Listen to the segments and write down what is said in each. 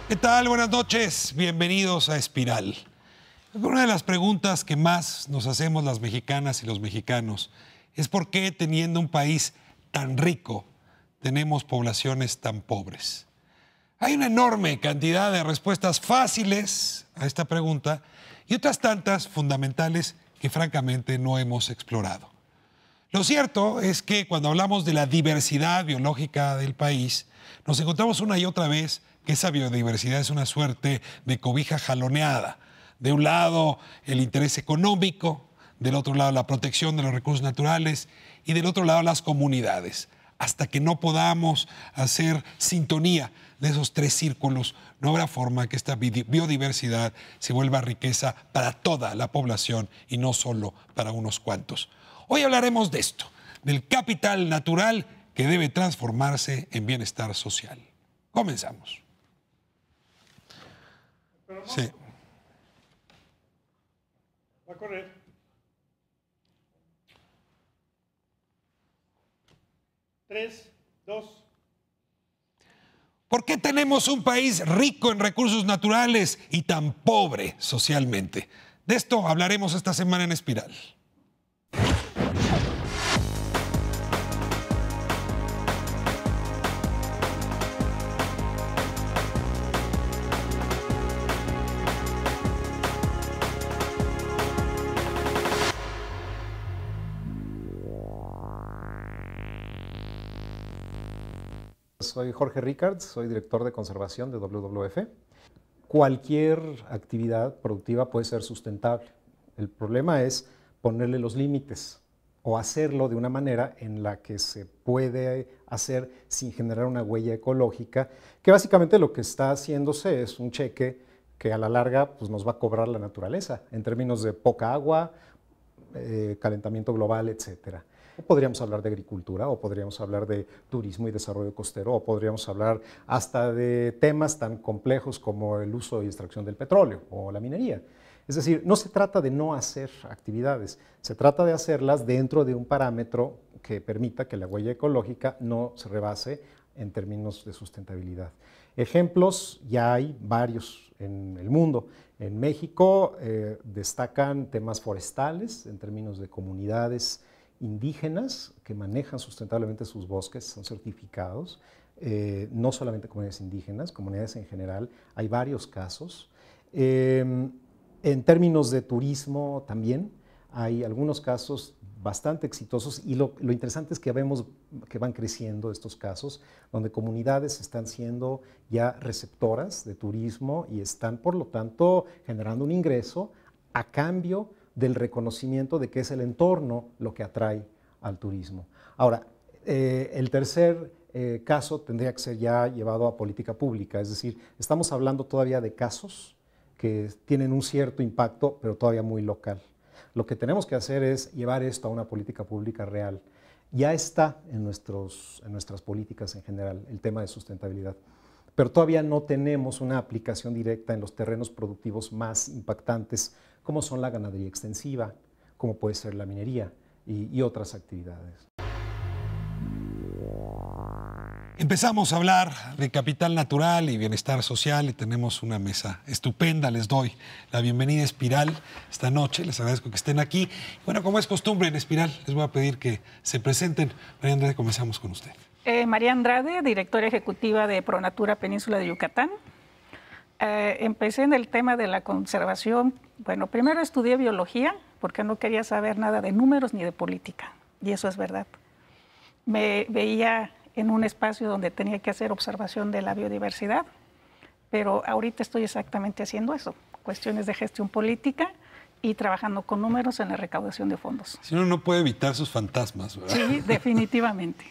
¿Qué tal? Buenas noches. Bienvenidos a Espiral. Una de las preguntas que más nos hacemos las mexicanas y los mexicanos es por qué, teniendo un país tan rico, tenemos poblaciones tan pobres. Hay una enorme cantidad de respuestas fáciles a esta pregunta y otras tantas fundamentales que francamente no hemos explorado. Lo cierto es que cuando hablamos de la diversidad biológica del país, nos encontramos una y otra vez que esa biodiversidad es una suerte de cobija jaloneada. De un lado, el interés económico, del otro lado, la protección de los recursos naturales y del otro lado, las comunidades. Hasta que no podamos hacer sintonía de esos tres círculos, no habrá forma que esta biodiversidad se vuelva riqueza para toda la población y no solo para unos cuantos. Hoy hablaremos de esto, del capital natural que debe transformarse en bienestar social. Comenzamos. Sí. Va a correr. 3, 2. ¿Por qué tenemos un país rico en recursos naturales y tan pobre socialmente? De esto hablaremos esta semana en Espiral. Soy Jorge Rickards, soy director de conservación de WWF. Cualquier actividad productiva puede ser sustentable. El problema es ponerle los límites o hacerlo de una manera en la que se puede hacer sin generar una huella ecológica, que básicamente lo que está haciéndose es un cheque que a la larga pues, nos va a cobrar la naturaleza en términos de poca agua, calentamiento global, etcétera. Podríamos hablar de agricultura, o podríamos hablar de turismo y desarrollo costero, o podríamos hablar hasta de temas tan complejos como el uso y extracción del petróleo o la minería. Es decir, no se trata de no hacer actividades, se trata de hacerlas dentro de un parámetro que permita que la huella ecológica no se rebase en términos de sustentabilidad. Ejemplos ya hay varios en el mundo. En México destacan temas forestales en términos de comunidades indígenas que manejan sustentablemente sus bosques, son certificados, no solamente comunidades indígenas, comunidades en general, hay varios casos. En términos de turismo también hay algunos casos bastante exitosos y lo interesante es que vemos que van creciendo estos casos, donde comunidades están siendo ya receptoras de turismo y están, por lo tanto, generando un ingreso a cambio del reconocimiento de que es el entorno lo que atrae al turismo. Ahora, el tercer caso tendría que ser ya llevado a política pública, es decir, estamos hablando todavía de casos que tienen un cierto impacto, pero todavía muy local. Lo que tenemos que hacer es llevar esto a una política pública real. Ya está en nuestras políticas en general el tema de sustentabilidad, pero todavía no tenemos una aplicación directa en los terrenos productivos más impactantes, como son la ganadería extensiva, como puede ser la minería y otras actividades. Empezamos a hablar de capital natural y bienestar social y tenemos una mesa estupenda. Les doy la bienvenida a Espiral esta noche. Les agradezco que estén aquí. Bueno, como es costumbre en Espiral, les voy a pedir que se presenten. María Andrade, comenzamos con usted. María Andrade, directora ejecutiva de ProNatura Península de Yucatán. Empecé en el tema de la conservación. Bueno, primero estudié biología porque no quería saber nada de números ni de política, y eso es verdad. Me veía en un espacio donde tenía que hacer observación de la biodiversidad, pero ahorita estoy exactamente haciendo eso, cuestiones de gestión política y trabajando con números en la recaudación de fondos. Si uno no puede evitar sus fantasmas, ¿verdad? Sí, definitivamente.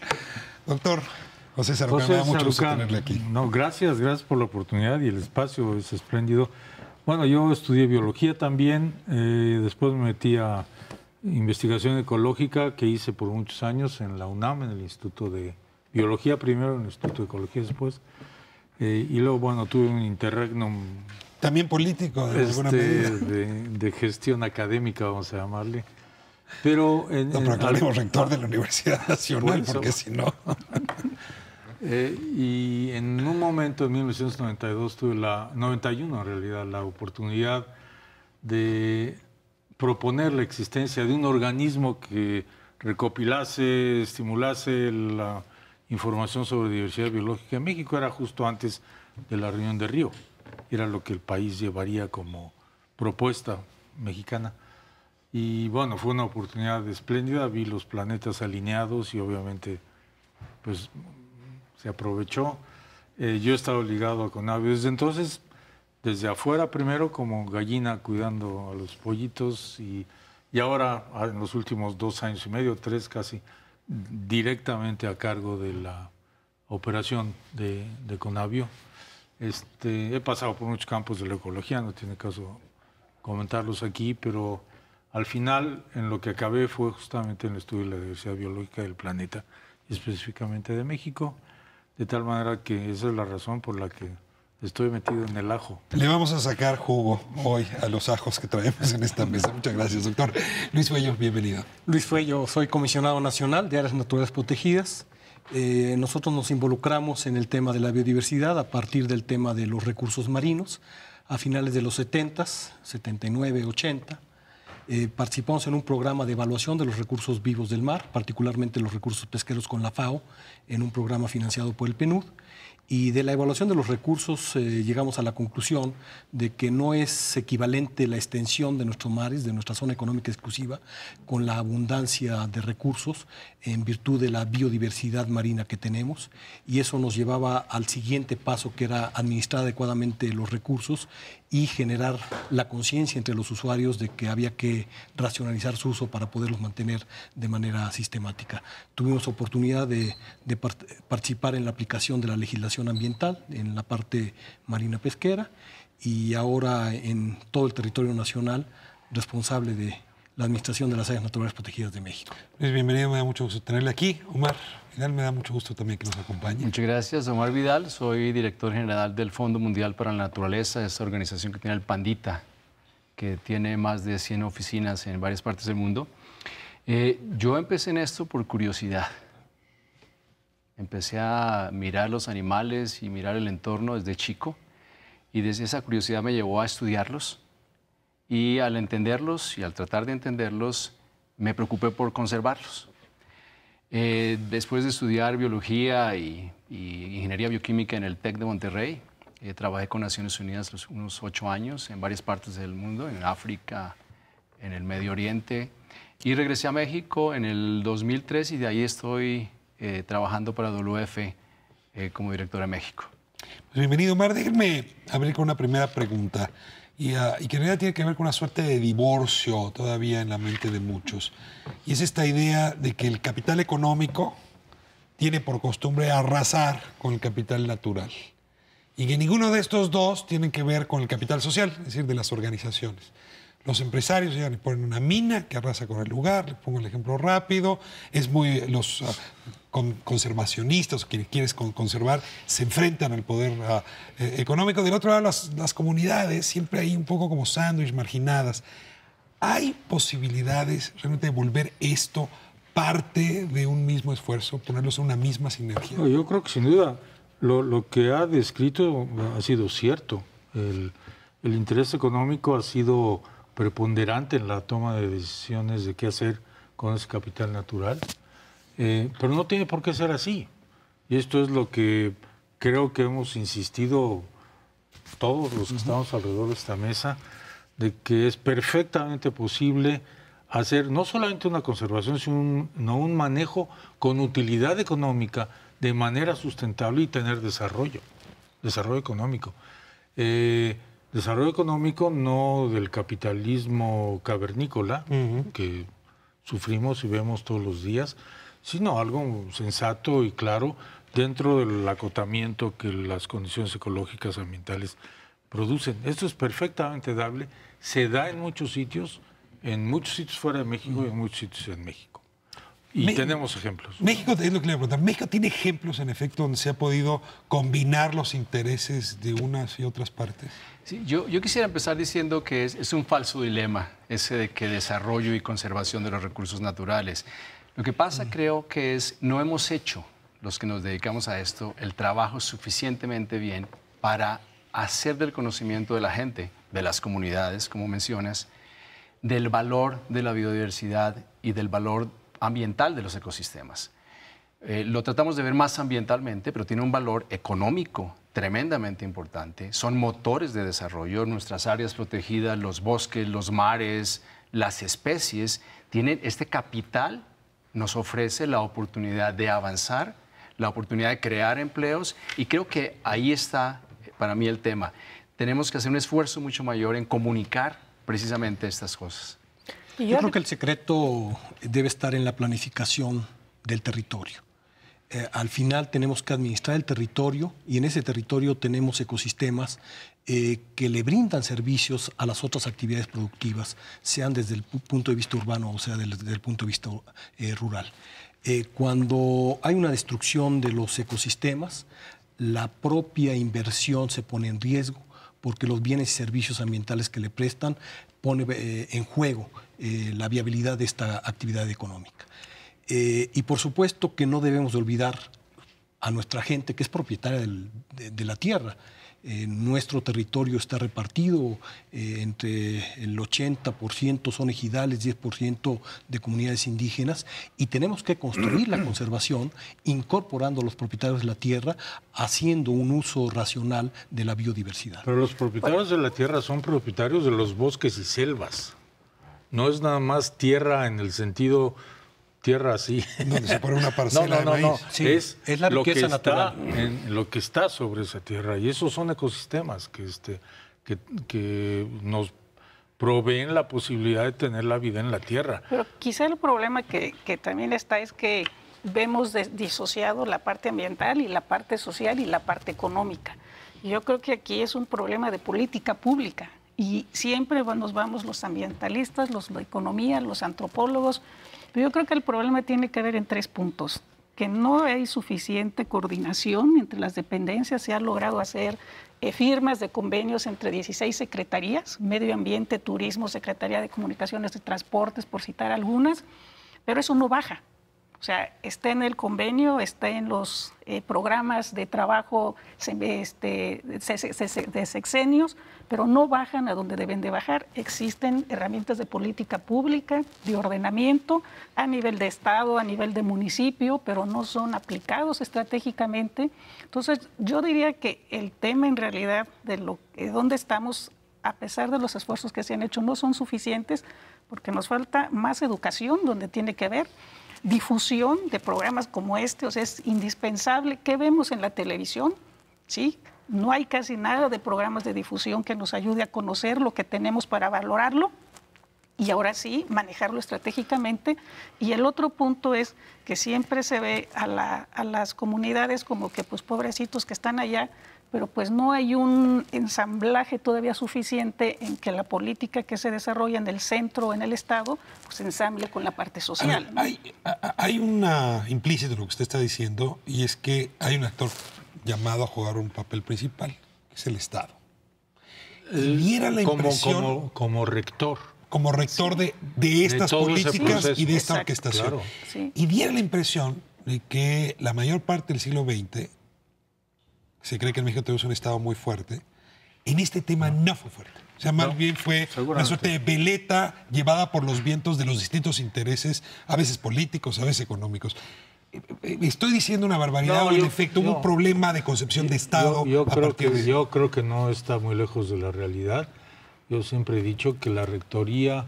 Doctor José Sarrucán, me da mucho gusto tenerle aquí. No, gracias por la oportunidad y el espacio es espléndido. Bueno, yo estudié biología también, después me metí a investigación ecológica que hice por muchos años en la UNAM, en el Instituto de Biología primero, en el Instituto de Ecología después, y luego, bueno, tuve un interregnum. También político, de alguna medida. De gestión académica, vamos a llamarle. Pero aclaremos rector de la Universidad Nacional, porque si no... Y en un momento, en 1992, tuve 91 en realidad, la oportunidad de proponer la existencia de un organismo que recopilase, estimulase la información sobre diversidad biológica en México. Era justo antes de la reunión de Río. Era lo que el país llevaría como propuesta mexicana. Y bueno, fue una oportunidad espléndida. Vi los planetas alineados y obviamente pues se aprovechó. Yo he estado ligado a Conavio desde entonces, desde afuera primero como gallina cuidando a los pollitos y ahora en los últimos 2 años y medio, 3 casi, directamente a cargo de la operación de Conavio. He pasado por muchos campos de la ecología, no tiene caso comentarlos aquí, pero al final en lo que acabé fue justamente en el estudio de la diversidad biológica del planeta y específicamente de México, de tal manera que esa es la razón por la que estoy metido en el ajo. Le vamos a sacar jugo hoy a los ajos que traemos en esta mesa. Muchas gracias, doctor. Luis Fuello, bienvenido. Luis Fuello, soy comisionado nacional de áreas naturales protegidas. Nosotros nos involucramos en el tema de la biodiversidad a partir del tema de los recursos marinos a finales de los 70s, 79, 80. Participamos en un programa de evaluación de los recursos vivos del mar, particularmente los recursos pesqueros con la FAO, en un programa financiado por el PNUD. Y de la evaluación de los recursos llegamos a la conclusión de que no es equivalente la extensión de nuestros mares, de nuestra zona económica exclusiva, con la abundancia de recursos en virtud de la biodiversidad marina que tenemos. Y eso nos llevaba al siguiente paso, que era administrar adecuadamente los recursos y generar la conciencia entre los usuarios de que había que racionalizar su uso para poderlos mantener de manera sistemática. Tuvimos oportunidad de participar en la aplicación de la legislación ambiental en la parte marina pesquera y ahora en todo el territorio nacional responsable de la administración de las áreas naturales protegidas de México. Luis, bienvenido, me da mucho gusto tenerle aquí. Omar Vidal, me da mucho gusto también que nos acompañe. Muchas gracias, Omar Vidal. Soy director general del Fondo Mundial para la Naturaleza, esta organización que tiene el Pandita, que tiene más de 100 oficinas en varias partes del mundo. Yo empecé en esto por curiosidad. Empecé a mirar los animales y mirar el entorno desde chico y desde esa curiosidad me llevó a estudiarlos y al entenderlos y al tratar de entenderlos me preocupé por conservarlos. Después de estudiar biología y ingeniería bioquímica en el TEC de Monterrey, trabajé con Naciones Unidas unos 8 años en varias partes del mundo, en África, en el Medio Oriente y regresé a México en el 2003 y de ahí estoy trabajando para WWF como director de México. Pues bienvenido, Omar. Déjenme abrir con una primera pregunta y que en realidad tiene que ver con una suerte de divorcio todavía en la mente de muchos. Y es esta idea de que el capital económico tiene por costumbre arrasar con el capital natural y que ninguno de estos dos tienen que ver con el capital social, es decir, de las organizaciones. Los empresarios llegan y ponen una mina que arrasa con el lugar, les pongo el ejemplo rápido, es muy los conservacionistas, o quienes quieren conservar, se enfrentan al poder económico. Del otro lado, las comunidades, siempre ahí un poco como sándwich, marginadas. ¿Hay posibilidades realmente de volver esto parte de un mismo esfuerzo, ponerlos en una misma sinergia? Yo creo que sin duda lo que ha descrito ha sido cierto. El interés económico ha sido preponderante en la toma de decisiones de qué hacer con ese capital natural, pero no tiene por qué ser así. Y esto es lo que creo que hemos insistido todos los que estamos alrededor de esta mesa, de que es perfectamente posible hacer no solamente una conservación, sino un manejo con utilidad económica de manera sustentable y tener desarrollo económico. Desarrollo económico no del capitalismo cavernícola que sufrimos y vemos todos los días, sino algo sensato y claro dentro del acotamiento que las condiciones ecológicas ambientales producen. Esto es perfectamente dable, se da en muchos sitios fuera de México y en muchos sitios en México. Y tenemos ejemplos. México, es lo que le voy a preguntar, ¿México tiene ejemplos en efecto donde se ha podido combinar los intereses de unas y otras partes? Sí, yo quisiera empezar diciendo que es un falso dilema ese de que desarrollo y conservación de los recursos naturales. Lo que pasa creo que no hemos hecho los que nos dedicamos a esto, el trabajo suficientemente bien para hacer del conocimiento de la gente, de las comunidades, como mencionas, del valor de la biodiversidad y del valor ambiental de los ecosistemas. Lo tratamos de ver más ambientalmente, pero tiene un valor económico tremendamente importante. Son motores de desarrollo. Nuestras áreas protegidas, los bosques, los mares, las especies, tienen este capital, nos ofrece la oportunidad de avanzar, la oportunidad de crear empleos, y creo que ahí está para mí el tema. Tenemos que hacer un esfuerzo mucho mayor en comunicar precisamente estas cosas. Yo creo que el secreto debe estar en la planificación del territorio. Al final tenemos que administrar el territorio y en ese territorio tenemos ecosistemas que le brindan servicios a las otras actividades productivas, sean desde el punto de vista urbano o sea desde el punto de vista rural. Cuando hay una destrucción de los ecosistemas, la propia inversión se pone en riesgo porque los bienes y servicios ambientales que le prestan pone en juego la viabilidad de esta actividad económica. Y por supuesto que no debemos de olvidar a nuestra gente que es propietaria de la tierra. Nuestro territorio está repartido entre el 80% son ejidales, 10% de comunidades indígenas, y tenemos que construir la conservación incorporando a los propietarios de la tierra, haciendo un uso racional de la biodiversidad. Pero los propietarios de la tierra son propietarios de los bosques y selvas. No es nada más tierra en el sentido tierra así. Donde se pone una parcela de maíz. Sí, es la riqueza natural. Lo que está sobre esa tierra. Y esos son ecosistemas que nos proveen la posibilidad de tener la vida en la tierra. Pero quizá el problema que también está es que vemos disociado la parte ambiental y la parte social y la parte económica. Y yo creo que aquí es un problema de política pública. Y siempre nos vamos los ambientalistas, los de economía, los antropólogos. Pero yo creo que el problema tiene que ver en 3 puntos. Que no hay suficiente coordinación entre las dependencias. Se ha logrado hacer firmas de convenios entre 16 secretarías, Medio Ambiente, Turismo, Secretaría de Comunicaciones y Transportes, por citar algunas, pero eso no baja. O sea, está en el convenio, está en los programas de trabajo de sexenios, pero no bajan a donde deben de bajar. Existen herramientas de política pública, de ordenamiento, a nivel de Estado, a nivel de municipio, pero no son aplicados estratégicamente. Entonces, yo diría que el tema en realidad de dónde estamos, a pesar de los esfuerzos que se han hecho, no son suficientes, porque nos falta más educación, donde tiene que haber difusión de programas como este. O sea, es indispensable. ¿Qué vemos en la televisión? ¿Sí? No hay casi nada de programas de difusión que nos ayude a conocer lo que tenemos para valorarlo y ahora sí manejarlo estratégicamente. Y el otro punto es que siempre se ve a las comunidades como que pues pobrecitos que están allá, pero pues no hay un ensamblaje todavía suficiente en que la política que se desarrolla en el centro o en el Estado pues ensamble con la parte social. A ver, hay una implícito en lo que usted está diciendo, y es que hay un actor llamado a jugar un papel principal, que es el Estado. Y diera la impresión como rector. Como rector de estas políticas y de esta orquestación. Claro. Sí. Y diera la impresión de que la mayor parte del siglo XX, se cree que en México tenemos un Estado muy fuerte, en este tema no fue fuerte. O sea, más bien fue una suerte de veleta llevada por los vientos de los distintos intereses, a veces políticos, a veces económicos. ¿Estoy diciendo una barbaridad o en efecto hubo un problema de concepción de Estado? Yo creo que no está muy lejos de la realidad. Yo siempre he dicho que la rectoría,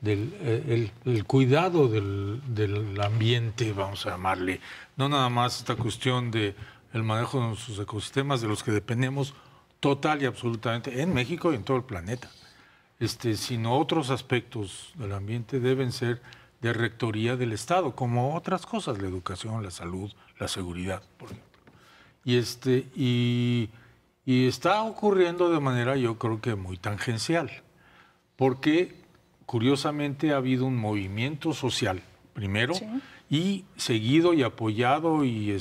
el cuidado del ambiente, vamos a llamarle, no nada más esta cuestión de el manejo de nuestros ecosistemas, de los que dependemos total y absolutamente en México y en todo el planeta, sino otros aspectos del ambiente deben ser de rectoría del Estado, como otras cosas, la educación, la salud, la seguridad, por ejemplo. Y está ocurriendo de manera, yo creo que muy tangencial, porque curiosamente ha habido un movimiento social, primero, sí, y seguido y apoyado y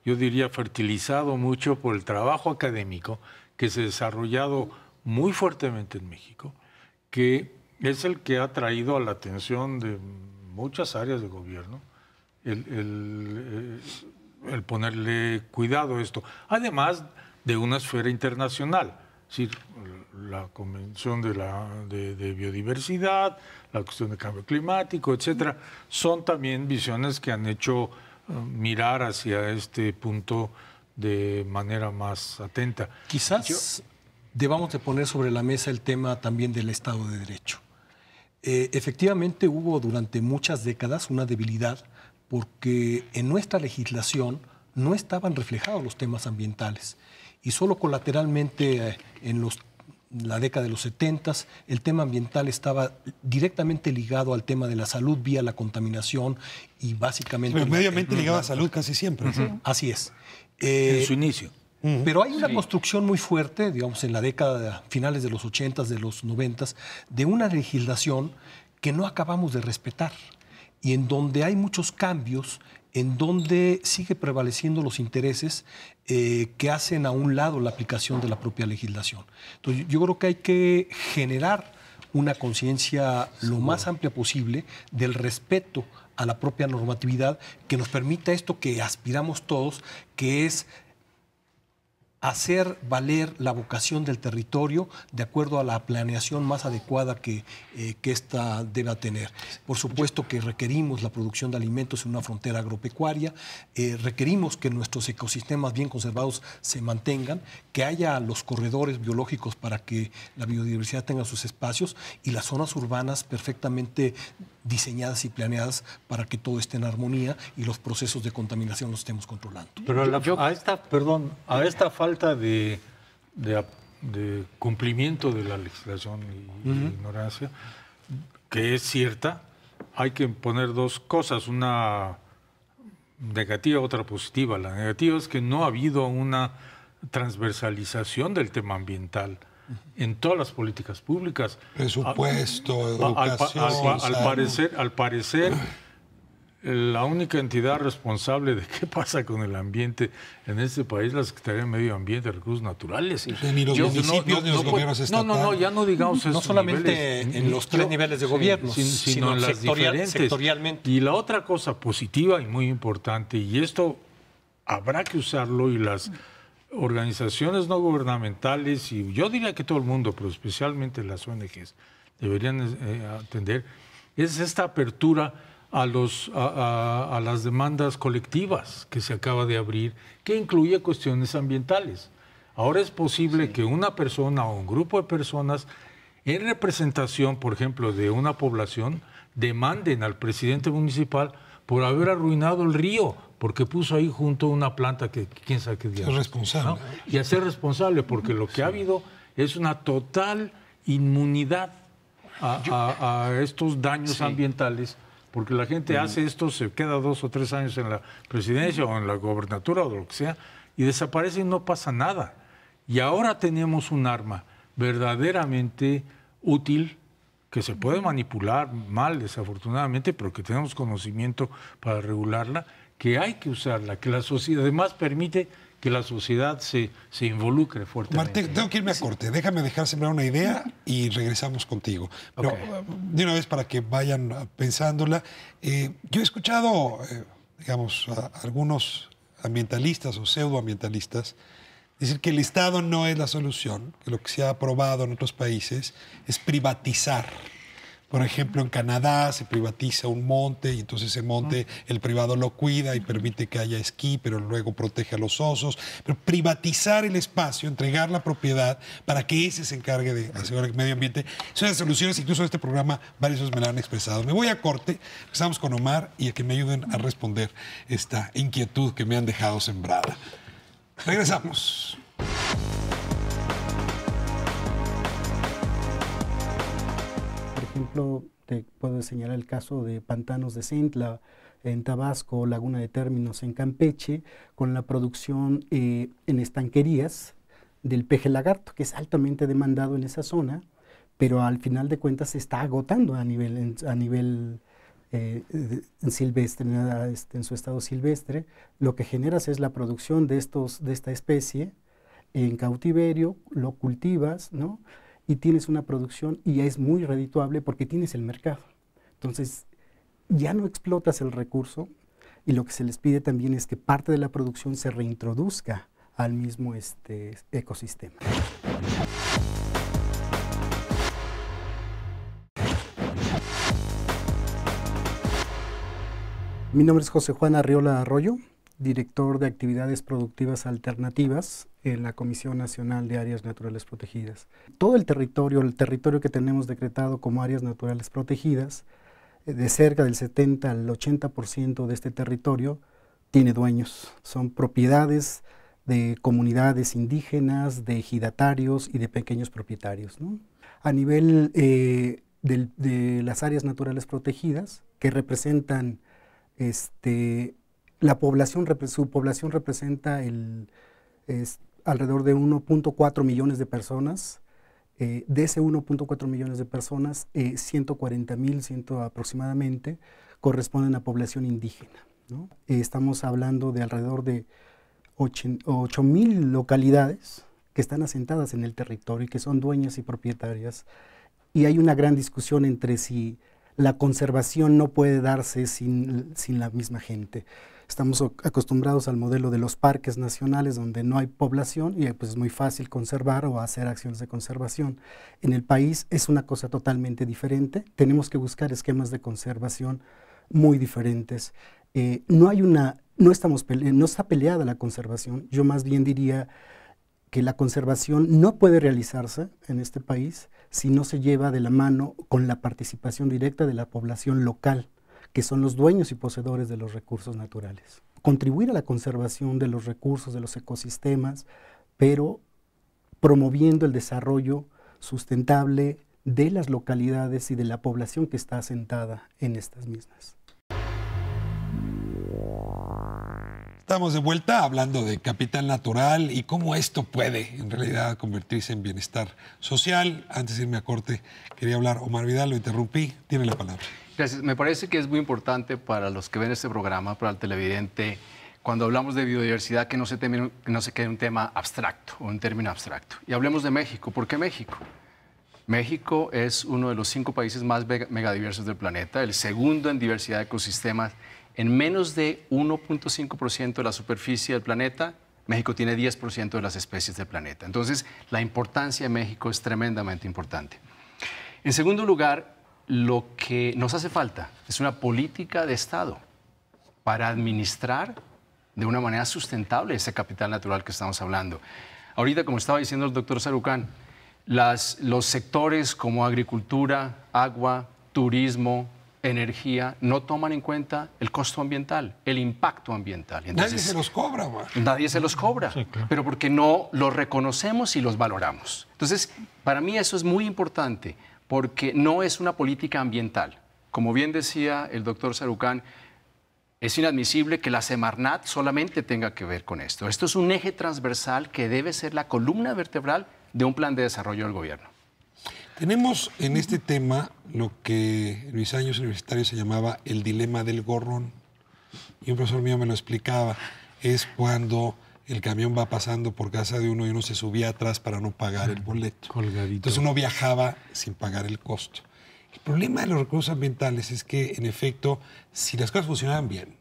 yo diría fertilizado mucho por el trabajo académico que se ha desarrollado muy fuertemente en México, que es el que ha traído a la atención de muchas áreas de gobierno el ponerle cuidado a esto. Además de una esfera internacional, es decir, la Convención de Biodiversidad, la cuestión del cambio climático, etcétera, son también visiones que han hecho mirar hacia este punto de manera más atenta. Quizás debamos de poner sobre la mesa el tema también del Estado de Derecho. Efectivamente hubo durante muchas décadas una debilidad porque en nuestra legislación no estaban reflejados los temas ambientales y solo colateralmente en la década de los 70 el tema ambiental estaba directamente ligado al tema de la salud vía la contaminación y básicamente... Pero medio ambiente ligado a salud casi siempre. Sí. Así es. En su inicio. Pero hay una construcción muy fuerte, digamos, en la década, finales de los 80, de los 90, de una legislación que no acabamos de respetar y en donde hay muchos cambios, en donde sigue prevaleciendo los intereses que hacen a un lado la aplicación de la propia legislación. Entonces, yo creo que hay que generar una conciencia lo más amplia posible del respeto a la propia normatividad que nos permita esto que aspiramos todos, que es hacer valer la vocación del territorio de acuerdo a la planeación más adecuada que ésta deba tener. Por supuesto que requerimos la producción de alimentos en una frontera agropecuaria, requerimos que nuestros ecosistemas bien conservados se mantengan, que haya los corredores biológicos para que la biodiversidad tenga sus espacios y las zonas urbanas perfectamente diseñadas y planeadas para que todo esté en armonía y los procesos de contaminación los estemos controlando. Pero a esta falta de cumplimiento de la legislación y ignorancia, que es cierta, hay que poner dos cosas, una negativa, otra positiva. La negativa es que no ha habido una transversalización del tema ambiental en todas las políticas públicas. Presupuesto, educación. Al parecer, la única entidad responsable de qué pasa con el ambiente en este país es la Secretaría de Medio Ambiente y Recursos Naturales. Ni los municipios ni los gobiernos estatales. Ya no digamos eso. No solamente en los tres niveles de gobierno, sino en las diferentes. Sectorialmente. Y la otra cosa positiva y muy importante, y esto habrá que usarlo, y las organizaciones no gubernamentales, y yo diría que todo el mundo, pero especialmente las ONGs, deberían atender, es esta apertura a las demandas colectivas que se acaba de abrir, que incluye cuestiones ambientales. Ahora es posible que una persona o un grupo de personas en representación, por ejemplo, de una población, demanden al presidente municipal por haber arruinado el río, porque puso ahí junto una planta que quién sabe qué día. Es responsable. ¿No? Y a ser responsable, porque lo que ha habido es una total inmunidad a estos daños ambientales, porque la gente hace esto, se queda 2 o 3 años en la presidencia o en la gobernatura o lo que sea, y desaparece y no pasa nada. Y ahora tenemos un arma verdaderamente útil, que se puede manipular mal, desafortunadamente, pero que tenemos conocimiento para regularla, que hay que usarla, que la sociedad además permite que la sociedad se involucre fuertemente. Martín, tengo que irme a corte. Déjame dejar sembrar una idea y regresamos contigo. Pero, de una vez para que vayan pensándola. Yo he escuchado, digamos, a algunos ambientalistas o pseudoambientalistas decir que el Estado no es la solución, que lo que se ha aprobado en otros países es privatizar. Por ejemplo, en Canadá se privatiza un monte y entonces ese monte el privado lo cuida y permite que haya esquí, pero luego protege a los osos. Pero privatizar el espacio, entregar la propiedad para que ese se encargue de asegurar el medio ambiente, son las soluciones. Incluso en este programa varios me la han expresado. Me voy a corte, estamos con Omar y a que me ayuden a responder esta inquietud que me han dejado sembrada. Regresamos. Por ejemplo, te puedo señalar el caso de Pantanos de Centla en Tabasco, Laguna de Términos en Campeche, con la producción en estanquerías del peje lagarto, que es altamente demandado en esa zona, pero al final de cuentas se está agotando a nivel silvestre, en su estado silvestre. Lo que generas es la producción de esta especie en cautiverio, lo cultivas, ¿no? Y tienes una producción y es muy redituable porque tienes el mercado. Entonces, ya no explotas el recurso, y lo que se les pide también es que parte de la producción se reintroduzca al mismo ecosistema. Mi nombre es José Juan Arriola Arroyo, director de Actividades Productivas Alternativas en la Comisión Nacional de Áreas Naturales Protegidas. Todo el territorio que tenemos decretado como áreas naturales protegidas, de cerca del 70 al 80% de este territorio, tiene dueños. Son propiedades de comunidades indígenas, de ejidatarios y de pequeños propietarios, ¿no? A nivel de las áreas naturales protegidas, que representan la población, su población representa alrededor de 1.4 millones de personas. De ese 1.4 millones de personas, 140,000 aproximadamente corresponden a población indígena, ¿no? Estamos hablando de alrededor de 8,000 localidades que están asentadas en el territorio y que son dueñas y propietarias. Y hay una gran discusión entre si la conservación no puede darse sin la misma gente. Estamos acostumbrados al modelo de los parques nacionales donde no hay población y pues es muy fácil conservar o hacer acciones de conservación. En el país es una cosa totalmente diferente. Tenemos que buscar esquemas de conservación muy diferentes. No está peleada la conservación. Yo más bien diría que la conservación no puede realizarse en este país si no se lleva de la mano con la participación directa de la población local, que son los dueños y poseedores de los recursos naturales. Contribuir a la conservación de los recursos, de los ecosistemas, pero promoviendo el desarrollo sustentable de las localidades y de la población que está asentada en estas mismas. Estamos de vuelta hablando de capital natural y cómo esto puede en realidad convertirse en bienestar social. Antes de irme a corte, quería hablar Omar Vidal, lo interrumpí, tiene la palabra. Gracias. Me parece que es muy importante para los que ven este programa, para el televidente, cuando hablamos de biodiversidad, que no se quede un tema abstracto o un término abstracto. Y hablemos de México. ¿Por qué México? México es uno de los 5 países más megadiversos del planeta, el segundo en diversidad de ecosistemas. En menos de 1.5% de la superficie del planeta, México tiene 10% de las especies del planeta. Entonces, la importancia de México es tremendamente importante. En segundo lugar, lo que nos hace falta es una política de Estado para administrar de una manera sustentable ese capital natural que estamos hablando. Ahorita, como estaba diciendo el doctor Sarucán, los sectores como agricultura, agua, turismo, energía, no toman en cuenta el costo ambiental, el impacto ambiental. Entonces, nadie se los cobra, man. Nadie se los cobra, sí, claro, pero porque no los reconocemos y los valoramos. Entonces, para mí eso es muy importante, porque no es una política ambiental. Como bien decía el doctor Sarucán, es inadmisible que la Semarnat solamente tenga que ver con esto. Esto es un eje transversal que debe ser la columna vertebral de un plan de desarrollo del gobierno. Tenemos en este tema lo que en mis años universitarios se llamaba el dilema del gorrón. Y un profesor mío me lo explicaba. Es cuando el camión va pasando por casa de uno y uno se subía atrás para no pagar el boleto. Colgadito. Entonces uno viajaba sin pagar el costo. El problema de los recursos ambientales es que, en efecto, si las cosas funcionaran bien,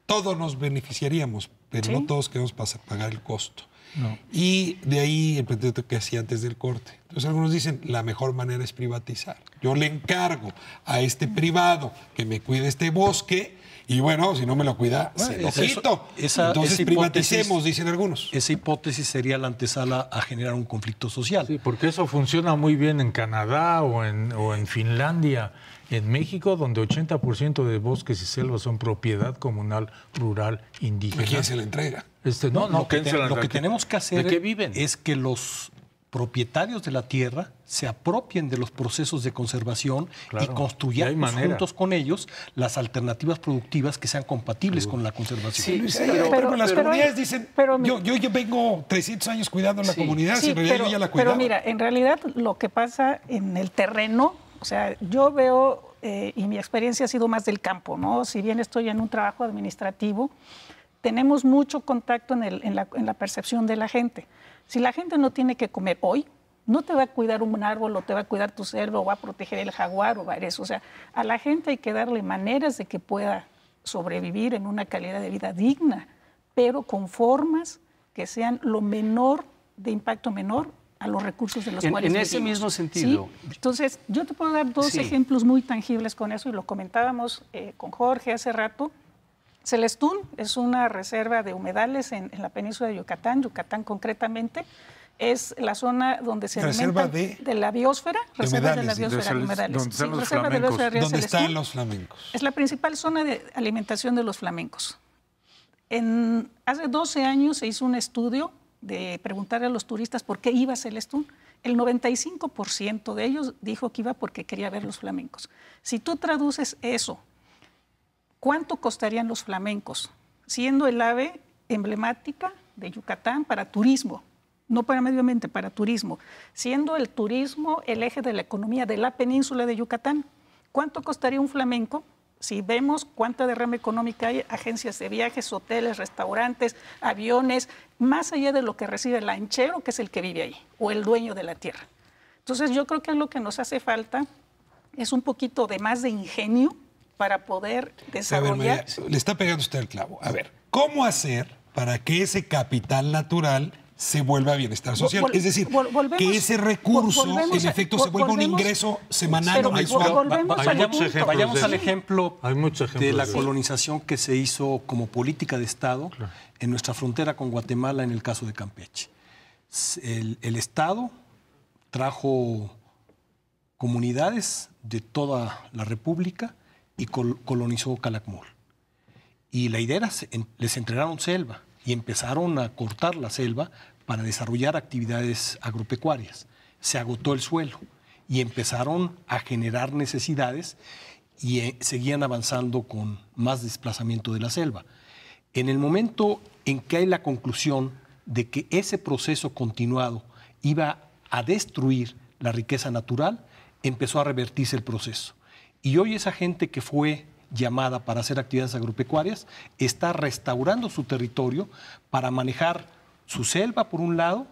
todos nos beneficiaríamos, pero ¿sí? No todos queremos pagar el costo. No. Y de ahí el planteamiento que hacía antes del corte. Entonces algunos dicen, la mejor manera es privatizar. Yo le encargo a este privado que me cuide este bosque y bueno, si no me lo cuida, se lo quito. Entonces privaticemos, dicen algunos. Esa hipótesis sería la antesala a generar un conflicto social. Sí, porque eso funciona muy bien en Canadá o en Finlandia. En México, donde 80% de bosques y selvas son propiedad comunal, rural, indígena. ¿A quién se le entrega? Lo que tenemos que hacer es que los propietarios de la tierra se apropien de los procesos de conservación, claro, y construyamos juntos con ellos las alternativas productivas que sean compatibles con la conservación. Sí, pero las comunidades dicen, yo vengo 300 años cuidando la comunidad, si en realidad yo ya la cuidaba. Pero mira, en realidad lo que pasa en el terreno, o sea, yo veo, y mi experiencia ha sido más del campo, ¿no? Si bien estoy en un trabajo administrativo, tenemos mucho contacto en la percepción de la gente. Si la gente no tiene que comer hoy, no te va a cuidar un árbol, o te va a cuidar tu cerdo, o va a proteger el jaguar, o va a eso. O sea, a la gente hay que darle maneras de que pueda sobrevivir en una calidad de vida digna, pero con formas que sean lo menor, de impacto menor a los recursos de los cuales En ese vivimos. mismo sentido. ¿Sí? Entonces, yo te puedo dar dos Sí. ejemplos muy tangibles con eso, y lo comentábamos con Jorge hace rato. Celestún es una reserva de humedales en la península de Yucatán, Yucatán concretamente. Es la zona donde se Reserva alimenta de la biosfera, reserva de la humedales, biosfera de humedales. donde están los reserva de la flamencos. biosfera de ¿Dónde Celestún. están los flamencos? Es la principal zona de alimentación de los flamencos. Hace 12 años se hizo un estudio de preguntarle a los turistas por qué iba a Celestún. El 95% de ellos dijo que iba porque quería ver los flamencos. Si tú traduces eso, ¿cuánto costarían los flamencos? Siendo el ave emblemática de Yucatán para turismo, no para medio ambiente, para turismo. Siendo el turismo el eje de la economía de la península de Yucatán, ¿cuánto costaría un flamenco? Si vemos cuánta derrama económica hay, agencias de viajes, hoteles, restaurantes, aviones, más allá de lo que recibe el lanchero, que es el que vive ahí, o el dueño de la tierra. Entonces yo creo que lo que nos hace falta es un poquito de más de ingenio para poder A ver, desarrollar. María, le está pegando usted el clavo. A ver, ¿cómo hacer para que ese capital natural se vuelva bienestar social? Es decir, que ese recurso, en efecto, se vuelva un ingreso semanal pero o mensual. Vayamos al ejemplo Hay muchos ejemplos de la de eso. colonización que se hizo como política de Estado en nuestra frontera con Guatemala en el caso de Campeche. El Estado trajo comunidades de toda la República y colonizó Calakmul. Y la idea era, les entregaron selva y empezaron a cortar la selva para desarrollar actividades agropecuarias. Se agotó el suelo y empezaron a generar necesidades y seguían avanzando con más desplazamiento de la selva. En el momento en que hay la conclusión de que ese proceso continuado iba a destruir la riqueza natural, empezó a revertirse el proceso. Y hoy esa gente que fue llamada para hacer actividades agropecuarias está restaurando su territorio para manejar su selva, por un lado.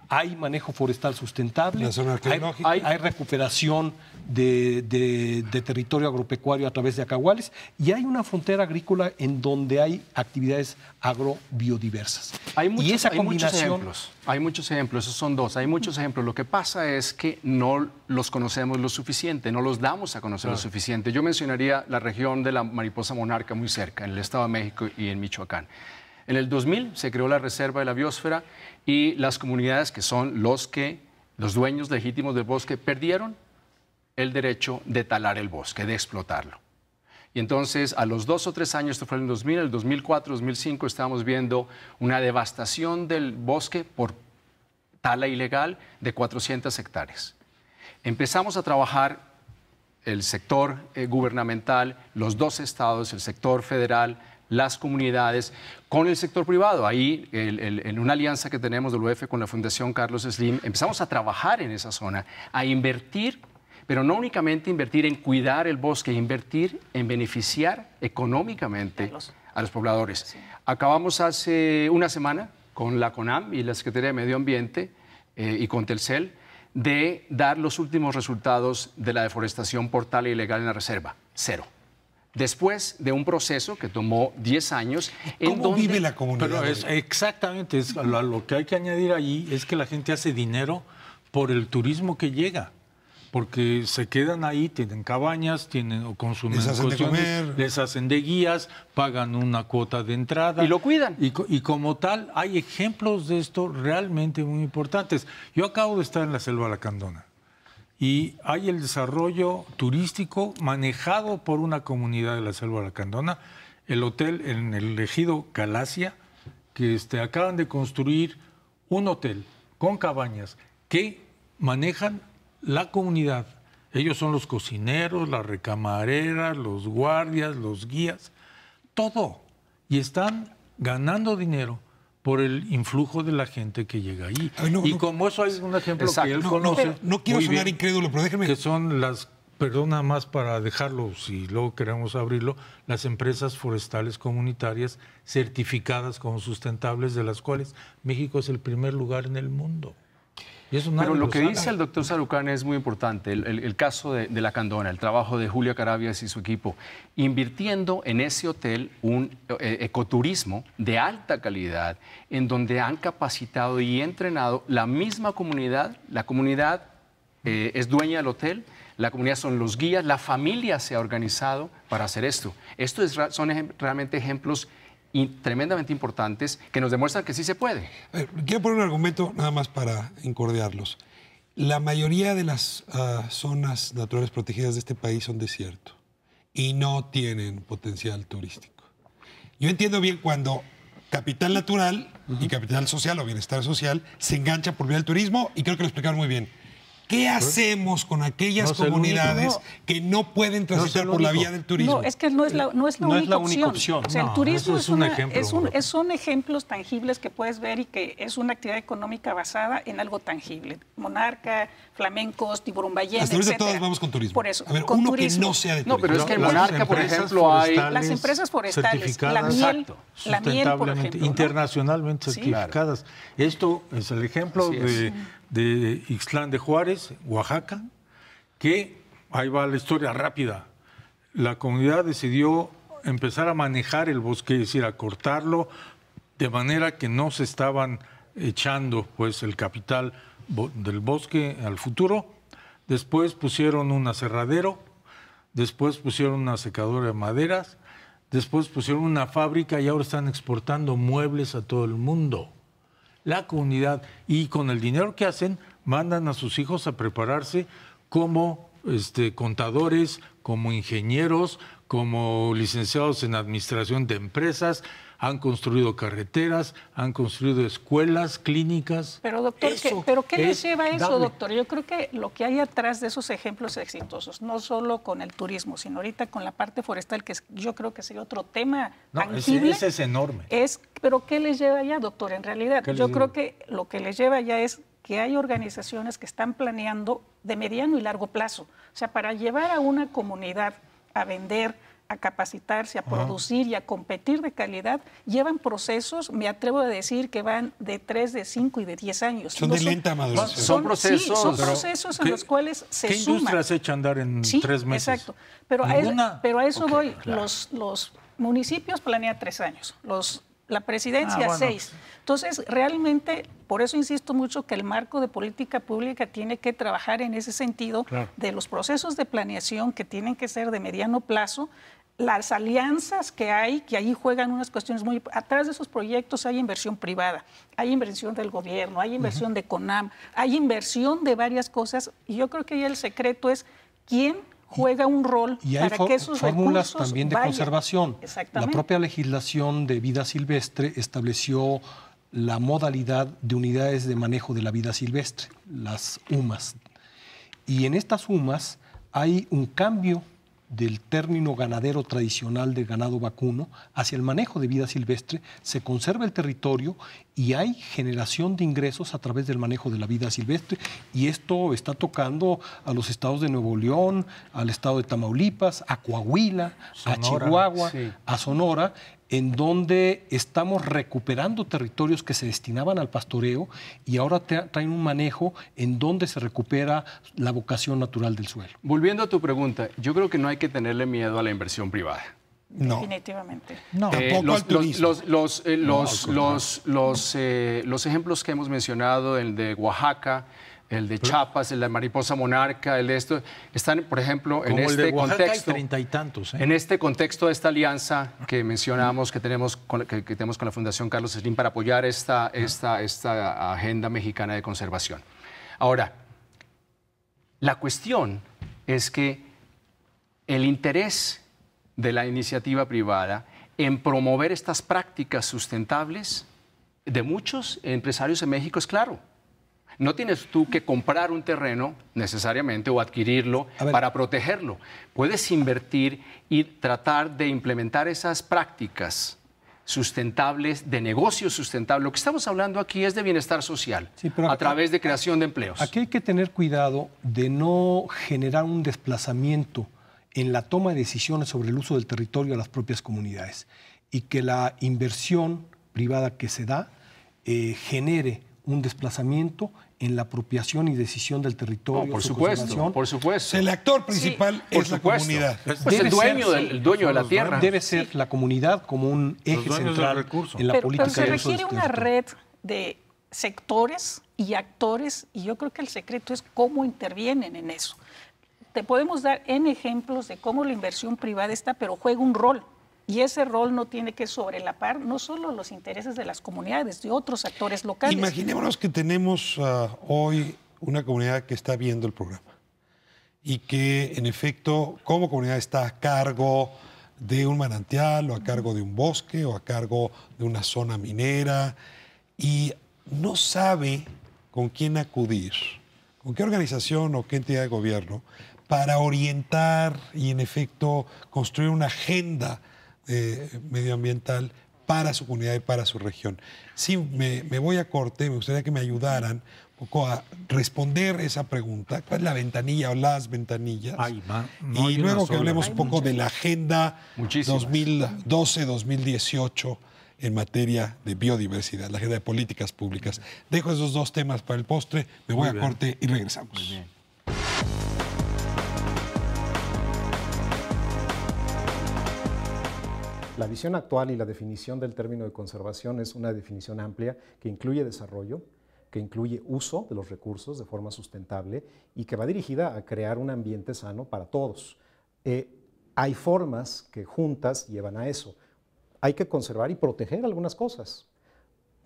Hay manejo forestal sustentable, La zona arqueológica. hay recuperación de territorio agropecuario a través de acahuales y hay una frontera agrícola en donde hay actividades agrobiodiversas. Hay muchos, y esa hay muchos combinación... ejemplos. Hay muchos ejemplos, esos son dos. Hay muchos ejemplos. Lo que pasa es que no los conocemos lo suficiente, no los damos a conocer lo suficiente. Yo mencionaría la región de la mariposa monarca muy cerca, en el Estado de México y en Michoacán. En el 2000 se creó la Reserva de la Biosfera y las comunidades que son los dueños legítimos del bosque perdieron el derecho de talar el bosque, de explotarlo. Y entonces a los 2 o 3 años, esto fue en el 2000, en el 2004, 2005, estábamos viendo una devastación del bosque por tala ilegal de 400 hectáreas. Empezamos a trabajar el sector gubernamental, los 2 estados, el sector federal, las comunidades, con el sector privado. Ahí, en una alianza que tenemos del UF con la Fundación Carlos Slim, empezamos a trabajar en esa zona, a invertir, pero no únicamente invertir en cuidar el bosque, invertir en beneficiar económicamente a los pobladores. Sí. Acabamos hace una semana con la CONAM y la Secretaría de Medio Ambiente y con Telcel de dar los últimos resultados de la deforestación por tala ilegal en la reserva. 0. Después de un proceso que tomó 10 años. ¿Cómo vive la comunidad? Pero exactamente, lo que hay que añadir allí es que la gente hace dinero por el turismo que llega. Porque se quedan ahí, tienen cabañas, o consumen les hacen de comer, les hacen de guías, pagan una cuota de entrada. Y lo cuidan. Y como tal, hay ejemplos de esto realmente muy importantes. Yo acabo de estar en la Selva Lacandona. Y hay el desarrollo turístico manejado por una comunidad de la Selva Lacandona, el hotel en el ejido Galacia, que acaban de construir un hotel con cabañas que manejan la comunidad. Ellos son los cocineros, las recamareras, los guardias, los guías, todo. Y están ganando dinero por el influjo de la gente que llega ahí. Como eso hay un ejemplo que él conoce. No quiero sonar incrédulo, pero déjeme... Que son las, perdón, nada más para dejarlo, si luego queremos abrirlo, las empresas forestales comunitarias certificadas como sustentables, de las cuales México es el primer lugar en el mundo. Y eso nadie Pero lo que sabe. dice el doctor Sarucán es muy importante. El caso de La Candona, el trabajo de Julia Carabias y su equipo, invirtiendo en ese hotel un ecoturismo de alta calidad, en donde han capacitado y entrenado la misma comunidad. La comunidad es dueña del hotel, la comunidad son los guías, la familia se ha organizado para hacer esto. Son realmente ejemplos tremendamente importantes que nos demuestran que sí se puede. Quiero poner un argumento nada más para incordiarlos. La mayoría de las zonas naturales protegidas de este país son desierto y no tienen potencial turístico. Yo entiendo bien cuando capital natural y capital social o bienestar social se engancha por vía del turismo, y creo que lo explicaron muy bien. ¿Qué hacemos con aquellas comunidades que no pueden transitar por la vía del turismo? No, es que no es la única opción. O sea, el turismo son ejemplos tangibles que puedes ver y que es una actividad económica basada en algo tangible. Monarca, flamencos, tiburón ballena, hasta ahorita etcétera. todos vamos con turismo. Por eso, a ver, con uno turismo. que no sea de turismo. No, pero es que en Monarca, por ejemplo, hay... Las empresas forestales, la miel, por ejemplo, ¿no? Internacionalmente certificadas. Esto es el ejemplo de Ixtlán de Juárez, Oaxaca, que, ahí va la historia rápida, la comunidad decidió empezar a manejar el bosque, es decir, a cortarlo, de manera que no se estaban echando pues el capital del bosque al futuro. Después pusieron un aserradero, después pusieron una secadora de maderas, después pusieron una fábrica y ahora están exportando muebles a todo el mundo. La comunidad, y con el dinero que hacen, mandan a sus hijos a prepararse como contadores, como ingenieros, como licenciados en administración de empresas, han construido carreteras, han construido escuelas, clínicas. Pero doctor, ¿qué les lleva a eso, doctor? Yo creo que lo que hay atrás de esos ejemplos exitosos, no solo con el turismo, sino ahorita con la parte forestal, que yo creo que sería otro tema tangible. Ese es enorme. Pero ¿qué les lleva allá, doctor? En realidad, yo creo que lo que les lleva allá es que hay organizaciones que están planeando de mediano y largo plazo. O sea, para llevar a una comunidad a vender, a capacitarse, a producir y a competir de calidad, llevan procesos, me atrevo a decir que van de 3, de 5 y de 10 años. Son de lenta maduración. Son procesos. Sí, son procesos en los cuales se ¿Qué suman. industria se echa a andar en 3 meses? Exacto. Pero a eso voy. Claro. Los municipios planean 3 años, la presidencia 6. Entonces, realmente, por eso insisto mucho que el marco de política pública tiene que trabajar en ese sentido de los procesos de planeación que tienen que ser de mediano plazo, las alianzas que hay, que ahí juegan unas cuestiones muy... Atrás de esos proyectos hay inversión privada, hay inversión del gobierno, hay inversión de CONAM, hay inversión de varias cosas, y yo creo que ahí el secreto es quién juega un rol y hay para que esos fórmulas recursos también de vayan. Conservación. Exactamente. La propia legislación de vida silvestre estableció la modalidad de unidades de manejo de la vida silvestre, las UMAS. Y en estas UMAS hay un cambio del término ganadero tradicional de ganado vacuno hacia el manejo de vida silvestre, se conserva el territorio y hay generación de ingresos a través del manejo de la vida silvestre, y esto está tocando a los estados de Nuevo León, al estado de Tamaulipas, a Coahuila, Sonora, a Chihuahua, a Sonora, en donde estamos recuperando territorios que se destinaban al pastoreo y ahora traen un manejo en donde se recupera la vocación natural del suelo. Volviendo a tu pregunta, yo creo que no hay que tenerle miedo a la inversión privada. No. Definitivamente. No. Tampoco al turismo. Los ejemplos que hemos mencionado, el de Oaxaca, el de Chiapas, el de Mariposa Monarca, el de esto, están, por ejemplo, en este contexto. Hay 30 y tantos. En este contexto de esta alianza que mencionamos, que tenemos con la Fundación Carlos Slim para apoyar esta agenda mexicana de conservación. Ahora, la cuestión es que el interés de la iniciativa privada en promover estas prácticas sustentables de muchos empresarios en México es claro. No tienes tú que comprar un terreno necesariamente o adquirirlo para protegerlo. Puedes invertir y tratar de implementar esas prácticas sustentables, de negocio sustentable. Lo que estamos hablando aquí es de bienestar social, a través de creación de empleos. Aquí hay que tener cuidado de no generar un desplazamiento en la toma de decisiones sobre el uso del territorio a las propias comunidades, y que la inversión privada que se da genere un desplazamiento en la apropiación y decisión del territorio. Por su supuesto, conservación. por supuesto. El actor principal Por es la supuesto. comunidad. Pues Debe el dueño, ser, el dueño de la tierra. Debe ser la comunidad como un eje dueños del central recurso. en la Pero política se del uso requiere del una territorio. red de sectores y actores, y yo creo que el secreto es cómo intervienen en eso. Te podemos dar N ejemplos de cómo la inversión privada está, pero juega un rol. Y ese rol no tiene que sobrelapar no solo los intereses de las comunidades, de otros actores locales. Imaginémonos que tenemos hoy una comunidad que está viendo el programa y que, en efecto, como comunidad está a cargo de un manantial o a cargo de un bosque o a cargo de una zona minera y no sabe con quién acudir, con qué organización o qué entidad de gobierno para orientar y, en efecto, construir una agenda medioambiental para su comunidad y para su región. Sí, me voy a corte, me gustaría que me ayudaran un poco a responder esa pregunta. ¿Cuál es la ventanilla o las ventanillas? No y hay luego una que sola. hablemos un poco de la agenda Muchísimas. 2012-2018 en materia de biodiversidad, la agenda de políticas públicas. Dejo esos dos temas para el postre, me voy a bien. corte y regresamos. Muy bien. La visión actual y la definición del término de conservación es una definición amplia que incluye desarrollo, que incluye uso de los recursos de forma sustentable y que va dirigida a crear un ambiente sano para todos. Hay formas que juntas llevan a eso. Hay que conservar y proteger algunas cosas.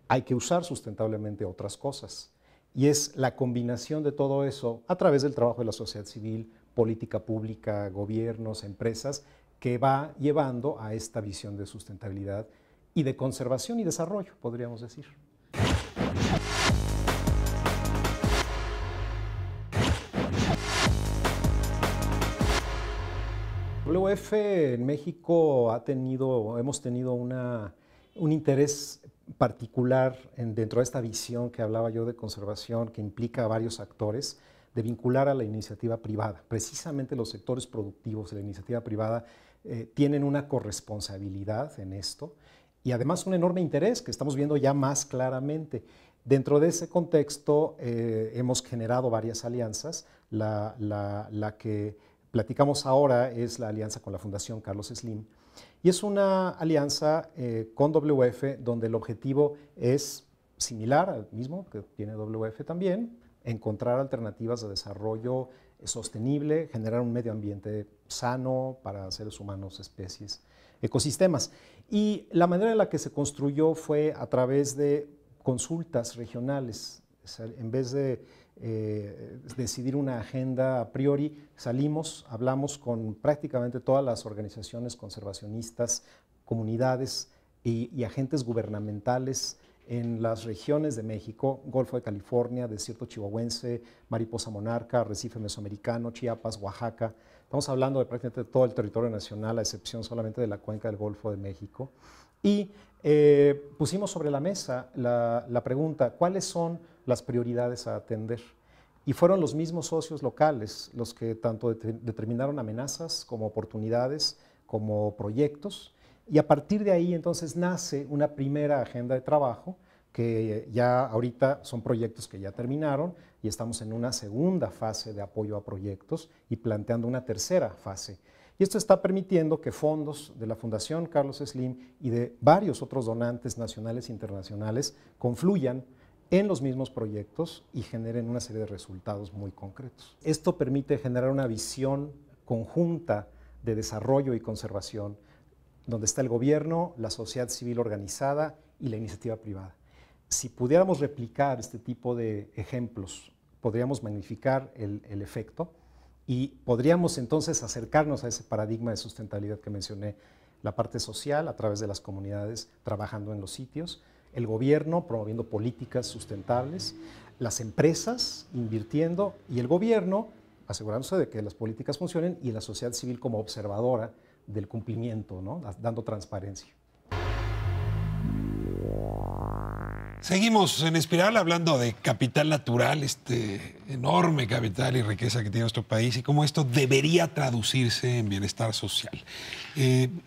Hay que usar sustentablemente otras cosas. Y es la combinación de todo eso a través del trabajo de la sociedad civil, política pública, gobiernos, empresas, que va llevando a esta visión de sustentabilidad y de conservación y desarrollo, podríamos decir. WWF en México hemos tenido un interés particular dentro de esta visión que hablaba yo de conservación, que implica a varios actores, de vincular a la iniciativa privada. Precisamente los sectores productivos de la iniciativa privada tienen una corresponsabilidad en esto y además un enorme interés que estamos viendo ya más claramente. Dentro de ese contexto hemos generado varias alianzas. La que platicamos ahora es la alianza con la Fundación Carlos Slim y es una alianza con WWF donde el objetivo es similar al mismo que tiene WWF también, encontrar alternativas de desarrollo sostenible, generar un medio ambiente sano para seres humanos, especies, ecosistemas. Y la manera en la que se construyó fue a través de consultas regionales. O sea, en vez de decidir una agenda a priori, salimos, hablamos con prácticamente todas las organizaciones conservacionistas, comunidades y agentes gubernamentales en las regiones de México, Golfo de California, Desierto Chihuahuense, Mariposa Monarca, Arrecife Mesoamericano, Chiapas, Oaxaca. Estamos hablando de prácticamente todo el territorio nacional, a excepción solamente de la cuenca del Golfo de México. Y pusimos sobre la mesa la pregunta, ¿cuáles son las prioridades a atender? Y fueron los mismos socios locales los que tanto determinaron amenazas como oportunidades, como proyectos. Y a partir de ahí entonces nace una primera agenda de trabajo que ya ahorita son proyectos que ya terminaron y estamos en una segunda fase de apoyo a proyectos y planteando una tercera fase. Y esto está permitiendo que fondos de la Fundación Carlos Slim y de varios otros donantes nacionales e internacionales confluyan en los mismos proyectos y generen una serie de resultados muy concretos. Esto permite generar una visión conjunta de desarrollo y conservación donde está el gobierno, la sociedad civil organizada y la iniciativa privada. Si pudiéramos replicar este tipo de ejemplos, podríamos magnificar el efecto y podríamos entonces acercarnos a ese paradigma de sustentabilidad que mencioné, la parte social a través de las comunidades trabajando en los sitios, el gobierno promoviendo políticas sustentables, las empresas invirtiendo y el gobierno asegurándose de que las políticas funcionen y la sociedad civil como observadora del cumplimiento, ¿no? Dando transparencia. Seguimos en Espiral hablando de capital natural, este enorme capital y riqueza que tiene nuestro país y cómo esto debería traducirse en bienestar social.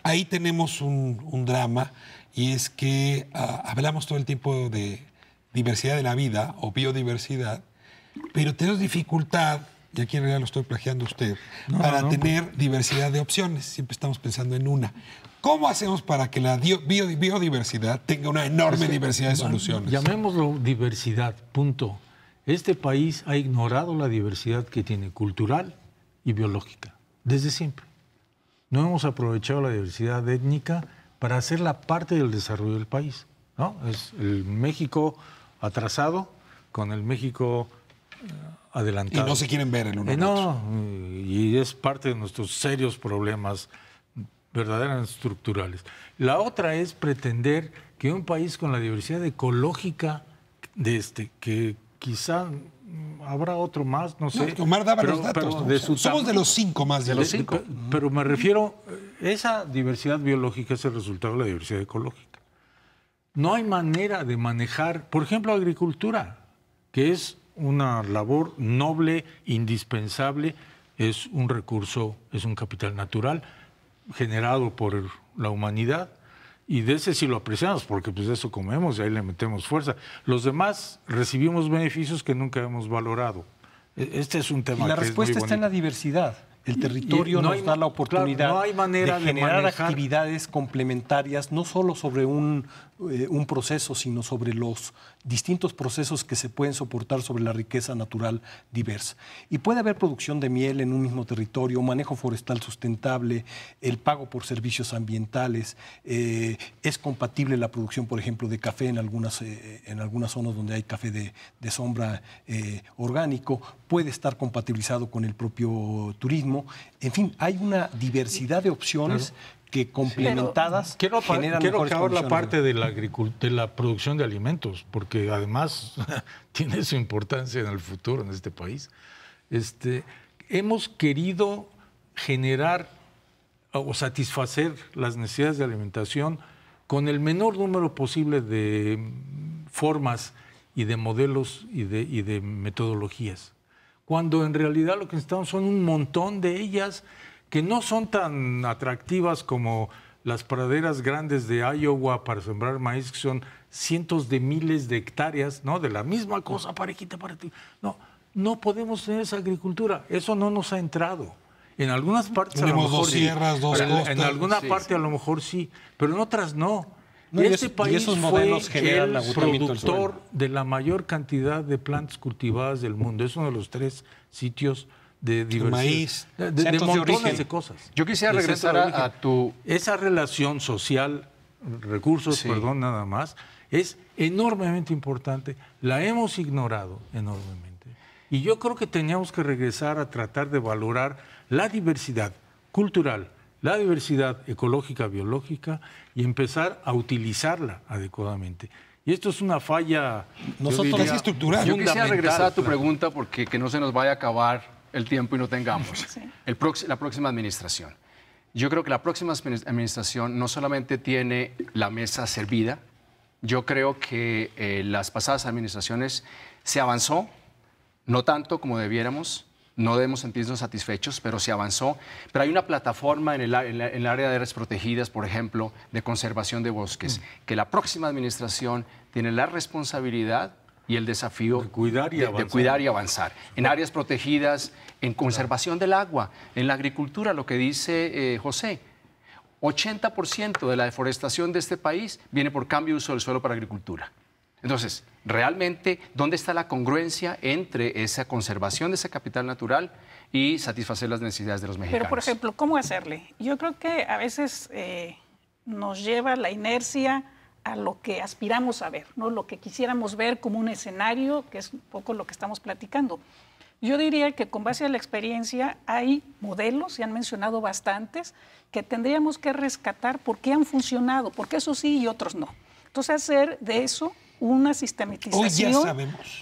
Ahí tenemos un drama y es que hablamos todo el tiempo de diversidad de la vida o biodiversidad, pero tenemos dificultad, y aquí en realidad lo estoy plagiando a usted, para tener diversidad de opciones. Siempre estamos pensando en una. ¿Cómo hacemos para que la biodiversidad tenga una enorme diversidad de soluciones? Llamémoslo diversidad, punto. Este país ha ignorado la diversidad que tiene cultural y biológica, desde siempre. No hemos aprovechado la diversidad étnica para hacerla parte del desarrollo del país, ¿no? Es el México atrasado con el México adelantado. Y no se quieren ver el uno al No, otro. y es parte de nuestros serios problemas verdaderamente estructurales. La otra es pretender que un país con la diversidad ecológica que quizá habrá otro más, no sé. No, Omar daba los datos, ¿no? Somos de los 5 más de los 5. Pero me refiero, esa diversidad biológica es el resultado de la diversidad ecológica. No hay manera de manejar, por ejemplo, agricultura, que es una labor noble, indispensable, es un recurso, es un capital natural generado por la humanidad, y de ese sí lo apreciamos, porque pues de eso comemos y ahí le metemos fuerza. Los demás recibimos beneficios que nunca hemos valorado. Este es un tema y la que respuesta es muy está en la bonito. diversidad. El territorio nos da la oportunidad no hay manera de generar manejar actividades complementarias, no solo sobre un proceso, sino sobre los distintos procesos que se pueden soportar sobre la riqueza natural diversa. Y puede haber producción de miel en un mismo territorio, manejo forestal sustentable, el pago por servicios ambientales, es compatible la producción, por ejemplo, de café en algunas zonas donde hay café de sombra orgánico, puede estar compatibilizado con el propio turismo. En fin, hay una diversidad de opciones que complementadas generan Quiero mejores acabar la condiciones. parte de la producción de alimentos, porque además tiene su importancia en el futuro en este país. Hemos querido generar o satisfacer las necesidades de alimentación con el menor número posible de formas y de modelos y de metodologías, cuando en realidad lo que necesitamos son un montón de ellas que no son tan atractivas como las praderas grandes de Iowa para sembrar maíz, que son cientos de miles de hectáreas, ¿no? De la misma cosa, parejita para ti. No podemos tener esa agricultura. Eso no nos ha entrado. En algunas partes a lo Tenemos mejor 2 sierras, 2 costas. En alguna parte a lo mejor sí, pero en otras no. No, y Este país esos fue modelos generan el agotamiento del suelo. productor de la mayor cantidad de plantas cultivadas del mundo. Es uno de los 3 sitios de diversidad. Maíz. De Centros de montones origen. de cosas. Yo quisiera De regresar centro de origen. a tu... Esa relación social, recursos, Sí. perdón, nada más, es enormemente importante. La hemos ignorado enormemente. Y yo creo que teníamos que regresar a tratar de valorar la diversidad cultural, la diversidad ecológica, biológica, y empezar a utilizarla adecuadamente. Y esto es una falla Nosotros casi estructural. Yo quisiera regresar a tu fundamental. pregunta porque que no se nos vaya a acabar el tiempo y no tengamos. Sí. La próxima administración. Yo creo que la próxima administración no solamente tiene la mesa servida, yo creo que las pasadas administraciones se avanzó, no tanto como debiéramos, no debemos sentirnos satisfechos, pero se avanzó. Pero hay una plataforma en el área de áreas protegidas, por ejemplo, de conservación de bosques, que la próxima administración tiene la responsabilidad y el desafío De cuidar y avanzar. En áreas protegidas, en conservación del agua, en la agricultura, lo que dice José. 80% de la deforestación de este país viene por cambio de uso del suelo para agricultura. Entonces, realmente, ¿dónde está la congruencia entre esa conservación de ese capital natural y satisfacer las necesidades de los mexicanos? Pero, por ejemplo, ¿cómo hacerle? Yo creo que a veces nos lleva la inercia a lo que aspiramos a ver, ¿no? Lo que quisiéramos ver como un escenario, que es un poco lo que estamos platicando. Yo diría que con base a la experiencia hay modelos, se han mencionado bastantes, que tendríamos que rescatar por qué han funcionado, porque eso sí y otros no. Entonces, hacer de eso una sistematización.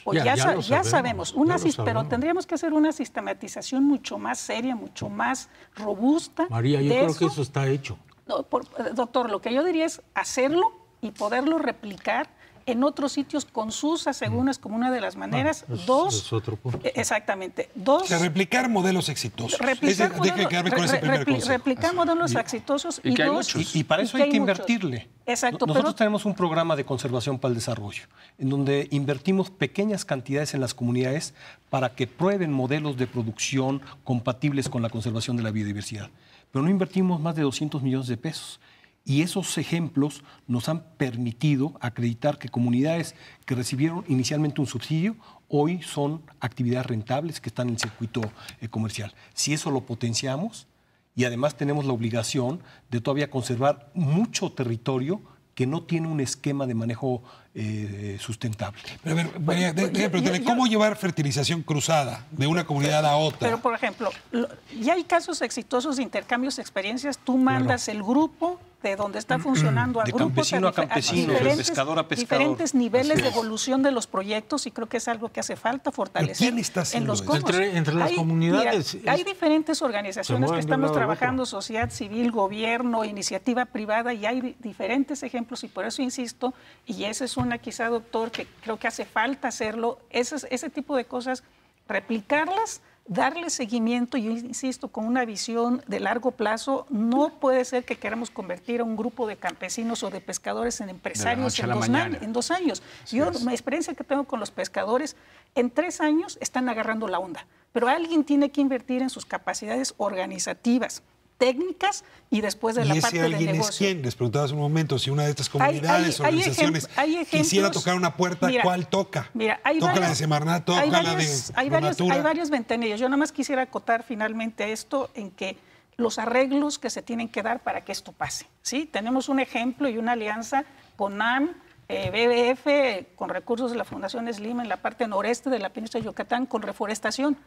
Hoy ya sabemos. Ya sabemos. Pero sabemos. tendríamos que hacer una sistematización mucho más seria, mucho más robusta. María, yo de creo que eso está hecho. No, doctor, lo que yo diría es hacerlo y poderlo replicar en otros sitios con sus asegúnes como una de las maneras. Es otro punto. Exactamente. Dos, O sea, replicar modelos exitosos. replicar Deje quedarme con ese primer concepto. replicar modelos exitosos y y que hay dos, muchos. Y para eso y que hay que muchos. invertirle. Exacto, Nosotros pero tenemos un programa de conservación para el desarrollo, en donde invertimos pequeñas cantidades en las comunidades para que prueben modelos de producción compatibles con la conservación de la biodiversidad. Pero no invertimos más de 200 millones de pesos. Y esos ejemplos nos han permitido acreditar que comunidades que recibieron inicialmente un subsidio hoy son actividades rentables que están en el circuito comercial. Si eso lo potenciamos, y además tenemos la obligación de todavía conservar mucho territorio que no tiene un esquema de manejo sustentable. Pero a ver, María, déjame preguntarle, ¿cómo llevar fertilización cruzada de una comunidad a otra? Pero, por ejemplo, ya hay casos exitosos de intercambios de experiencias. Tú mandas el grupo de donde está funcionando a De grupos, campesino a campesino, de diferentes, pescador a pescador. diferentes niveles Así de es. evolución de los proyectos, y creo que es algo que hace falta fortalecer. ¿Quién está haciendo en los eso? cosmos. Entre las comunidades. Mira, hay diferentes organizaciones que mueven de un estamos lado al trabajando, otro. sociedad civil, gobierno, iniciativa privada, y hay diferentes ejemplos, y por eso insisto, y esa es una quizá, doctor, que creo que hace falta hacerlo, ese tipo de cosas, replicarlas, darle seguimiento, y yo insisto, con una visión de largo plazo. No puede ser que queramos convertir a un grupo de campesinos o de pescadores en empresarios noche a la mañana. en 2 años. Yo, la experiencia que tengo con los pescadores, en 3 años están agarrando la onda, pero alguien tiene que invertir en sus capacidades organizativas, técnicas, y después de la ¿Y ese parte del alguien es negocio. quién? Les preguntaba hace un momento si una de estas comunidades, hay organizaciones, ejemplos. quisiera tocar una puerta, Mira, ¿cuál toca? Mira, hay ¿Toca la de varios- Semarnat? ¿Toca hay la varios- de hay varios, Pronatura? hay varios ventanillos. Yo nada más quisiera acotar finalmente esto, en que los arreglos que se tienen que dar para que esto pase, ¿sí? Tenemos un ejemplo y una alianza con CONAM, BBF, con recursos de la Fundación SLIM en la parte noreste de la península de Yucatán, con reforestación.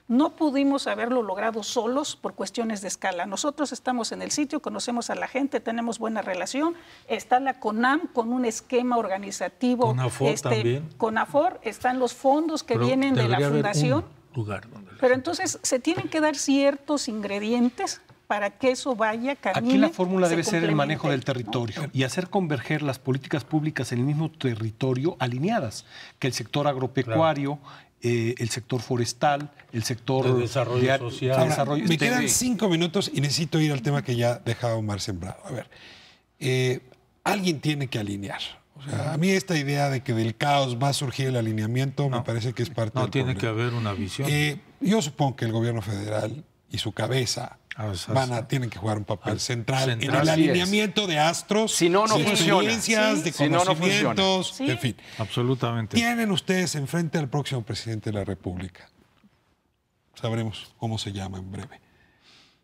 No pudimos haberlo logrado solos por cuestiones de escala. Nosotros estamos en el sitio, conocemos a la gente, tenemos buena relación. Está la CONAM con un esquema organizativo. CONAFOR también. CONAFOR, están los fondos que Pero vienen de la debería haber fundación. un lugar donde Pero entonces se tienen que dar ciertos ingredientes para que eso vaya, camine. Aquí la fórmula se debe ser el manejo del complemente, territorio y hacer converger las políticas públicas en el mismo territorio alineadas, que el sector agropecuario, el sector forestal, el sector De desarrollo social. Ahora, desarrollo me quedan de- 5 minutos y necesito ir al tema que ya dejaba Omar sembrado. A ver, alguien tiene que alinear. O sea, a mí esta idea de que del caos va a surgir el alineamiento me parece que es parte No, del tiene que problema. haber una visión. Yo supongo que el gobierno federal y su cabeza tienen que jugar un papel central en el Así es. alineamiento de astros, Si no, no de funciona. experiencias, de Si no, no funciona. conocimientos, Sí. en fin. Absolutamente. Tienen ustedes enfrente al próximo presidente de la República. Sabremos cómo se llama en breve.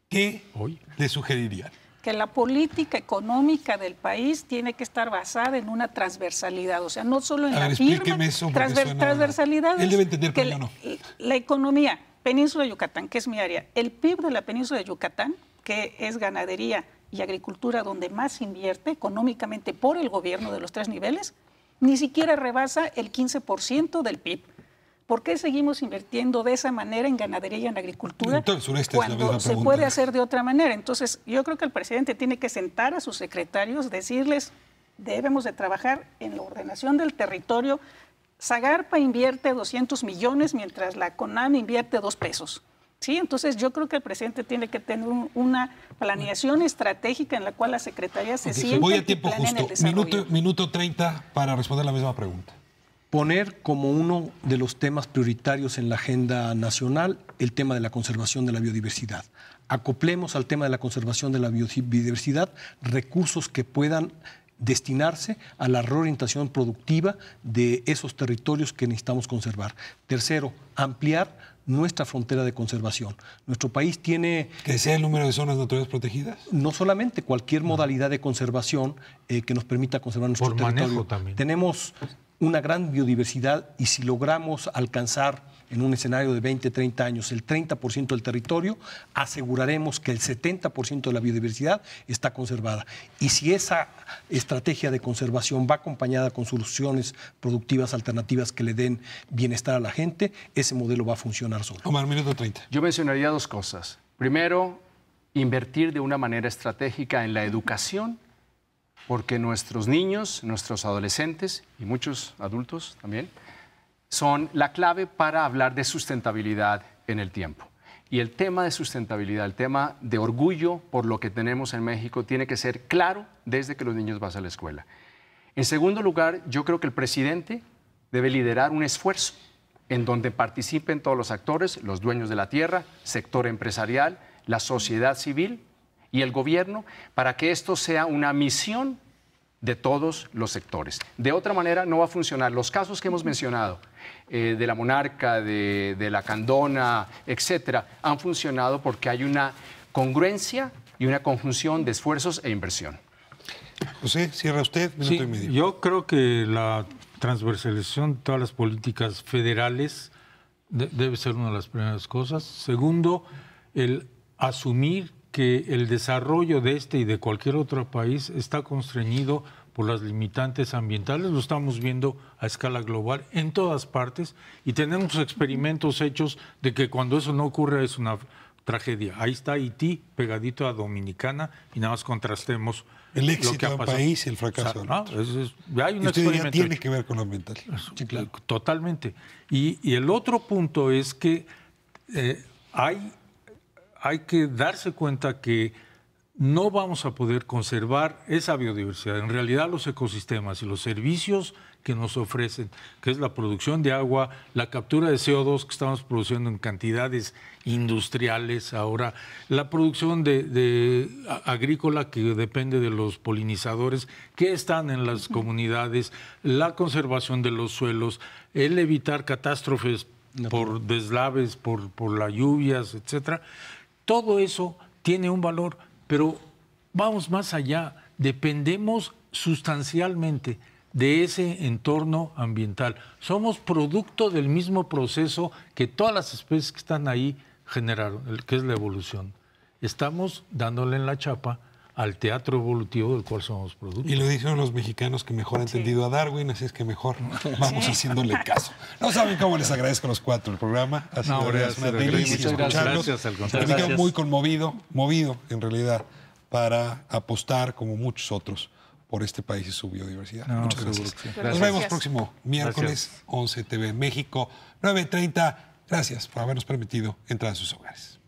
¿Qué Hoy. le sugerirían? que la política económica del país tiene que estar basada en una transversalidad, o sea, no solo en A la ver, firma, explíqueme eso, porque suena- transversalidad. Él es debe entender, que pero yo no. la economía, Península de Yucatán, que es mi área, el PIB de la Península de Yucatán, que es ganadería y agricultura donde más invierte económicamente por el gobierno de los 3 niveles, ni siquiera rebasa el 15% del PIB. ¿Por qué seguimos invirtiendo de esa manera en ganadería y en agricultura En todo el sureste es la cuando misma se pregunta. puede hacer de otra manera? Entonces, yo creo que el presidente tiene que sentar a sus secretarios, decirles, debemos de trabajar en la ordenación del territorio. Zagarpa invierte 200 millones, mientras la CONAM invierte 2 pesos. ¿Sí? Entonces, yo creo que el presidente tiene que tener una planeación estratégica en la cual las secretarías se sientan Voy a y tiempo planeen el justo. desarrollo. Minuto 30 para responder la misma pregunta. Poner como uno de los temas prioritarios en la agenda nacional el tema de la conservación de la biodiversidad. Acoplemos al tema de la conservación de la biodiversidad recursos que puedan destinarse a la reorientación productiva de esos territorios que necesitamos conservar. Tercero, ampliar nuestra frontera de conservación. Nuestro país tiene Que sea el número de zonas naturales protegidas. no solamente cualquier modalidad de conservación que nos permita conservar nuestro Por territorio. manejo también. Tenemos una gran biodiversidad y si logramos alcanzar en un escenario de 20, 30 años el 30% del territorio, aseguraremos que el 70% de la biodiversidad está conservada. Y si esa estrategia de conservación va acompañada con soluciones productivas alternativas que le den bienestar a la gente, ese modelo va a funcionar solo. Omar, minuto 30. Yo mencionaría 2 cosas. Primero, invertir de una manera estratégica en la educación porque nuestros niños, nuestros adolescentes y muchos adultos también son la clave para hablar de sustentabilidad en el tiempo. Y el tema de sustentabilidad, el tema de orgullo por lo que tenemos en México, tiene que ser claro desde que los niños van a la escuela. En segundo lugar, yo creo que el presidente debe liderar un esfuerzo en donde participen todos los actores, los dueños de la tierra, sector empresarial, la sociedad civil y el gobierno, para que esto sea una misión de todos los sectores. De otra manera no va a funcionar. Los casos que hemos mencionado, de la Monarca, de la Candona, etcétera, han funcionado porque hay una congruencia y una conjunción de esfuerzos e inversión. José, cierra usted, minuto y medio. Yo creo que la transversalización de todas las políticas federales debe ser una de las primeras cosas. Segundo, el asumir que el desarrollo de este y de cualquier otro país está constreñido por las limitantes ambientales. Lo estamos viendo a escala global en todas partes y tenemos experimentos hechos de que cuando eso no ocurre es una tragedia. Ahí está Haití pegadito a Dominicana y nada más contrastemos el éxito lo que ha de un pasado. país y el fracaso del otro. Hay un y usted diría, experimento tiene hecho. que ver con lo ambiental. Sí, claro. Totalmente. Y el otro punto es que hay que darse cuenta que no vamos a poder conservar esa biodiversidad. En realidad los ecosistemas y los servicios que nos ofrecen, que es la producción de agua, la captura de CO2 que estamos produciendo en cantidades industriales ahora, la producción de agrícola que depende de los polinizadores que están en las comunidades, la conservación de los suelos, el evitar catástrofes por deslaves, por las lluvias, etcétera. Todo eso tiene un valor, pero vamos más allá, dependemos sustancialmente de ese entorno ambiental. Somos producto del mismo proceso que todas las especies que están ahí generaron, que es la evolución. Estamos dándole en la chapa al teatro evolutivo del cual somos producto. Y lo dicen los mexicanos que mejor han entendido a Darwin, así es que mejor vamos haciéndole caso. No saben cómo les agradezco a los cuatro el programa. Ha sido una delicia escucharlos. Gracias, al contrario. Me quedo muy movido en realidad, para apostar, como muchos otros, por este país y su biodiversidad. Muchas gracias. Sí. Nos vemos próximo miércoles, 11 TV México, 9:30. Gracias por habernos permitido entrar a sus hogares.